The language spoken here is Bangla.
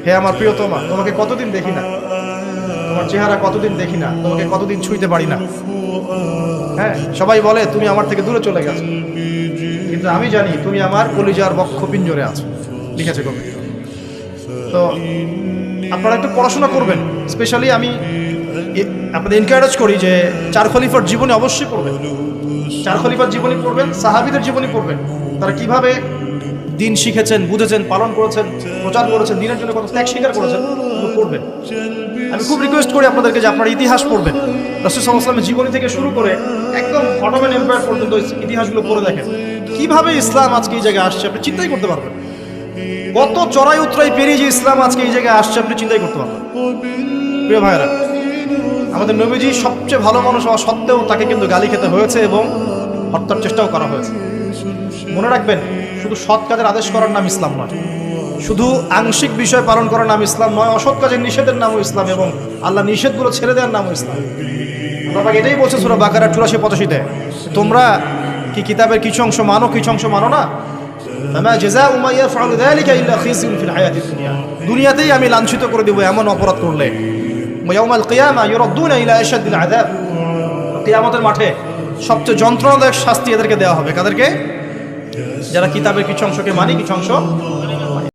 হে আমার প্রিয়তমা, তোমাকে কতদিন দেখি না, তোমার চেহারা কতদিন দেখি না, তোমাকে কতদিন ছুঁইতে পারি না। হ্যাঁ, সবাই বলে তুমি আমার থেকে দূরে চলে গেছো, কিন্তু আমি জানি তুমি আমার কলিজার বক্ষ পিঞ্জরে আছো, লিখেছে কবি। তো আপনারা একটু পড়াশোনা করবেন। স্পেশালি আমি আপনাদের এনকারেজ করি যে চার খলিফার জীবনী অবশ্যই পড়বেন, চার খলিফার জীবনী পড়বেন, সাহাবীদের জীবনী পড়বেন, তারা কিভাবে দিন শিখেছেন, বুঝেছেন, পালন করেছেন, প্রচার করেছেন, দিনের জন্য কত ত্যাগ স্বীকার করেছেন, এগুলো পড়বেন। আমি খুব রিকোয়েস্ট করি আপনাদেরকে যে আপনারা ইতিহাস পড়বেন, রাসূল সাল্লাল্লাহু আলাইহি ওয়াসাল্লামের জীবনী থেকে শুরু করে একদম অটোমান এম্পায়ার পর্যন্ত ইতিহাসগুলো পড়ে দেখেন, কিভাবে ইসলাম আজকে এই জায়গায় আসছে আপনি চিন্তাই করতে পারবেন। কত চড়াই উতরাই পেরিয়ে যে ইসলাম আজকে এই জায়গায় আসছে আপনি চিন্তাই করতে পারবেন। প্রিয় ভাইয়েরা, আমাদের নবীজি সবচেয়ে ভালো মানুষ হওয়া সত্ত্বেও তাকে কিন্তু গালি খেতে হয়েছে এবং হত্যার চেষ্টাও করা হয়েছে। মনে রাখবেন, শুধু সৎ কাজের আদেশ করার নাম ইসলাম নয়, শুধু আংশিক বিষয় পালন করার নাম ইসলাম নয়, অসৎ কাজের নিষেধের নামও ইসলাম, এবং আল্লাহ নিষেধগুলো ছেড়ে দেওয়ার নামও ইসলাম। আল্লাহ এটাই বলছে সূরা বাকারা 84-85-তে, তোমরা কি কিতাবের কিছু অংশ মানো, কিছু অংশ মানো না। দুনিয়াতেই আমি লাঞ্ছিত করে দেবো এমন অপরাধ করলে। কিয়ামতের মাঠে সবচেয়ে যন্ত্রণাদায়ক শাস্তি এদেরকে দেওয়া হবে। কাদেরকে? যারা কিতাবের কিছু অংশকে মানি, কিছু অংশ